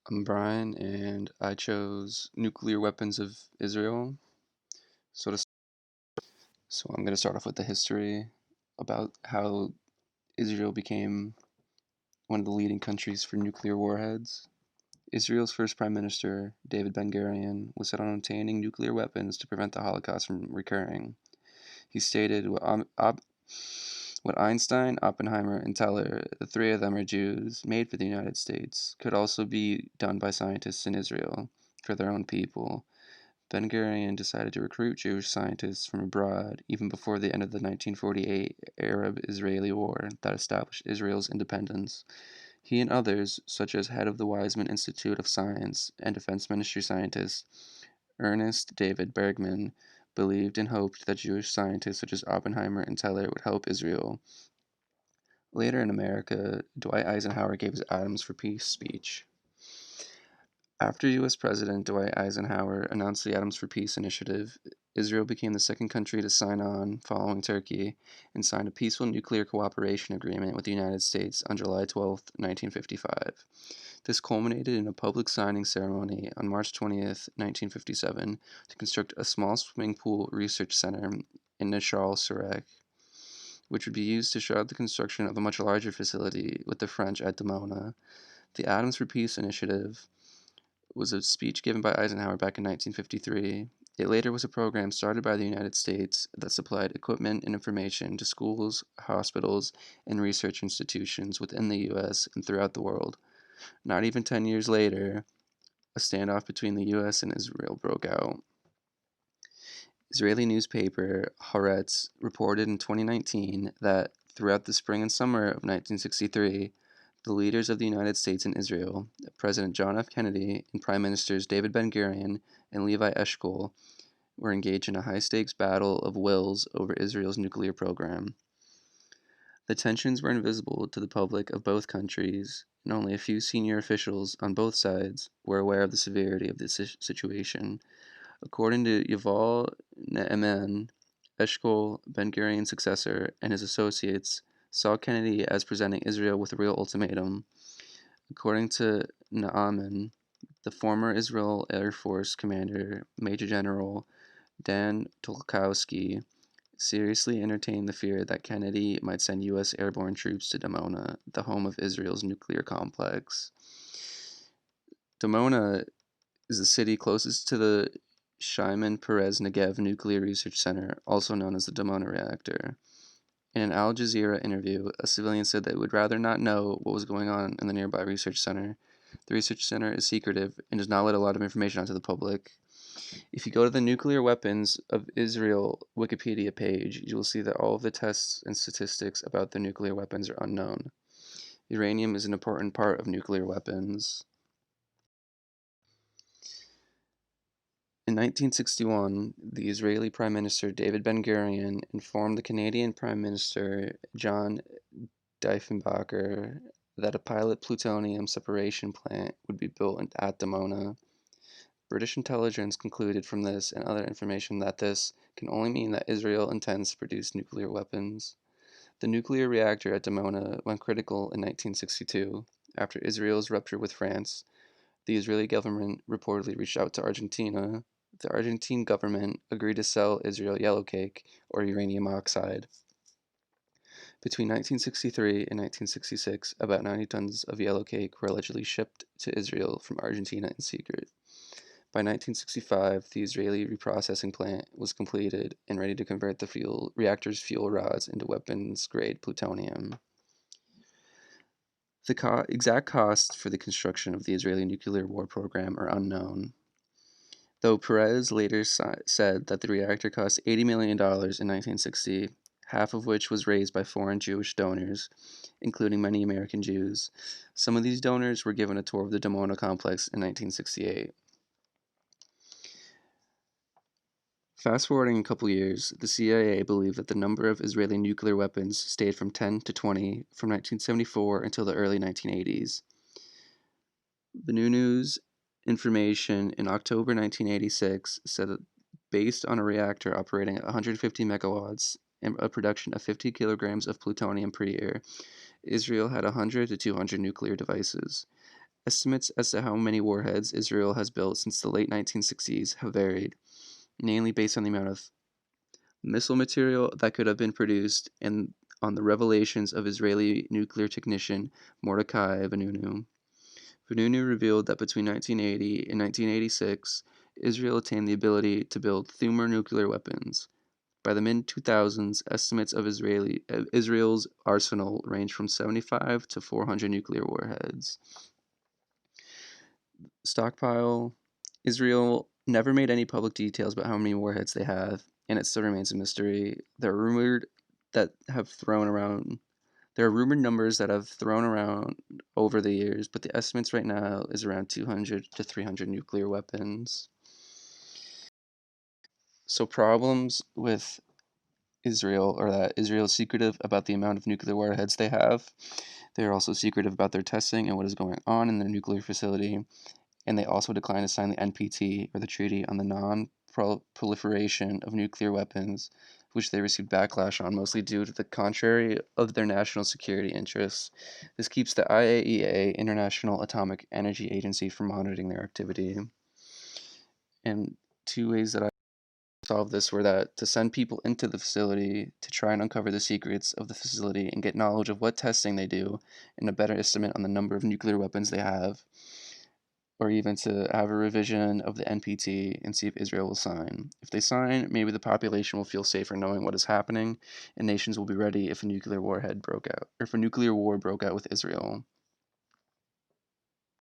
I'm Brian, and I chose nuclear weapons of Israel. So, I'm going to start off with the history about how Israel became one of the leading countries for nuclear warheads. Israel's first prime minister, David Ben-Gurion, was set on obtaining nuclear weapons to prevent the Holocaust from recurring. He stated, what Einstein, Oppenheimer, and Teller, the three of them are Jews, made for the United States, could also be done by scientists in Israel for their own people. Ben-Gurion decided to recruit Jewish scientists from abroad even before the end of the 1948 Arab-Israeli War that established Israel's independence. He and others, such as head of the Weizmann Institute of Science and Defense Ministry scientist Ernest David Bergman, believed and hoped that Jewish scientists such as Oppenheimer and Teller would help Israel. Later in America, Dwight Eisenhower gave his Atoms for Peace speech. After U.S. President Dwight Eisenhower announced the Atoms for Peace initiative, Israel became the second country to sign on, following Turkey, and signed a peaceful nuclear cooperation agreement with the United States on July 12, 1955. This culminated in a public signing ceremony on March 20th, 1957, to construct a small swimming pool research center in Nashal Surek, which would be used to start the construction of a much larger facility with the French at Dimona. The Atoms for Peace initiative was a speech given by Eisenhower back in 1953. It later was a program started by the United States that supplied equipment and information to schools, hospitals, and research institutions within the U.S. and throughout the world. Not even 10 years later, a standoff between the U.S. and Israel broke out. Israeli newspaper Haaretz reported in 2019 that throughout the spring and summer of 1963, the leaders of the United States and Israel, President John F. Kennedy and Prime Ministers David Ben-Gurion and Levi Eshkol, were engaged in a high-stakes battle of wills over Israel's nuclear program. The tensions were invisible to the public of both countries, and only a few senior officials on both sides were aware of the severity of the situation. According to Yuval Ne'eman, Eshkol, Ben-Gurion's successor, and his associates saw Kennedy as presenting Israel with a real ultimatum. According to Ne'eman, the former Israel Air Force commander, Major General Dan Tolkowski, seriously entertained the fear that Kennedy might send U.S. airborne troops to Dimona, the home of Israel's nuclear complex. Dimona is the city closest to the Shimon Peres Negev Nuclear Research Center, also known as the Dimona Reactor. In an Al Jazeera interview, a civilian said they would rather not know what was going on in the nearby research center. The research center is secretive and does not let a lot of information out to the public. If you go to the Nuclear Weapons of Israel Wikipedia page, you will see that all of the tests and statistics about the nuclear weapons are unknown. Uranium is an important part of nuclear weapons. In 1961, the Israeli Prime Minister David Ben-Gurion informed the Canadian Prime Minister John Diefenbacher that a pilot plutonium separation plant would be built at Dimona. British intelligence concluded from this and other information that this can only mean that Israel intends to produce nuclear weapons. The nuclear reactor at Dimona went critical in 1962. After Israel's rupture with France, the Israeli government reportedly reached out to Argentina. The Argentine government agreed to sell Israel yellowcake, or uranium oxide. Between 1963 and 1966, about 90 tons of yellowcake were allegedly shipped to Israel from Argentina in secret. By 1965, the Israeli reprocessing plant was completed and ready to convert the reactor's fuel rods into weapons-grade plutonium. The exact costs for the construction of the Israeli nuclear war program are unknown, though Peres later said that the reactor cost $80 million in 1960, half of which was raised by foreign Jewish donors, including many American Jews. Some of these donors were given a tour of the Dimona complex in 1968. Fast forwarding a couple years, the CIA believed that the number of Israeli nuclear weapons stayed from 10 to 20 from 1974 until the early 1980s. The New News information in October 1986 said that based on a reactor operating at 150 megawatts and a production of 50 kilograms of plutonium per year, Israel had 100 to 200 nuclear devices. Estimates as to how many warheads Israel has built since the late 1960s have varied, mainly based on the amount of missile material that could have been produced and on the revelations of Israeli nuclear technician Mordecai Vanunu. Vanunu revealed that between 1980 and 1986, Israel attained the ability to build thermonuclear weapons. By the mid 2000s, estimates of Israel's arsenal range from 75 to 400 nuclear warheads. Stockpile. Israel never made any public details about how many warheads they have, and it still remains a mystery. There are rumored numbers that have thrown around over the years, but the estimates right now is around 200 to 300 nuclear weapons. So problems with Israel are that Israel is secretive about the amount of nuclear warheads they have. They are also secretive about their testing and what is going on in their nuclear facility, and they also decline to sign the NPT, or the Treaty on the Non-Proliferation of Nuclear Weapons, which they received backlash on, mostly due to the contrary of their national security interests. This keeps the IAEA, International Atomic Energy Agency, from monitoring their activity. And two ways that I solved this were that to send people into the facility to try and uncover the secrets of the facility and get knowledge of what testing they do and a better estimate on the number of nuclear weapons they have, or even to have a revision of the NPT and see if Israel will sign. If they sign, maybe the population will feel safer knowing what is happening, and nations will be ready if a nuclear war broke out with Israel.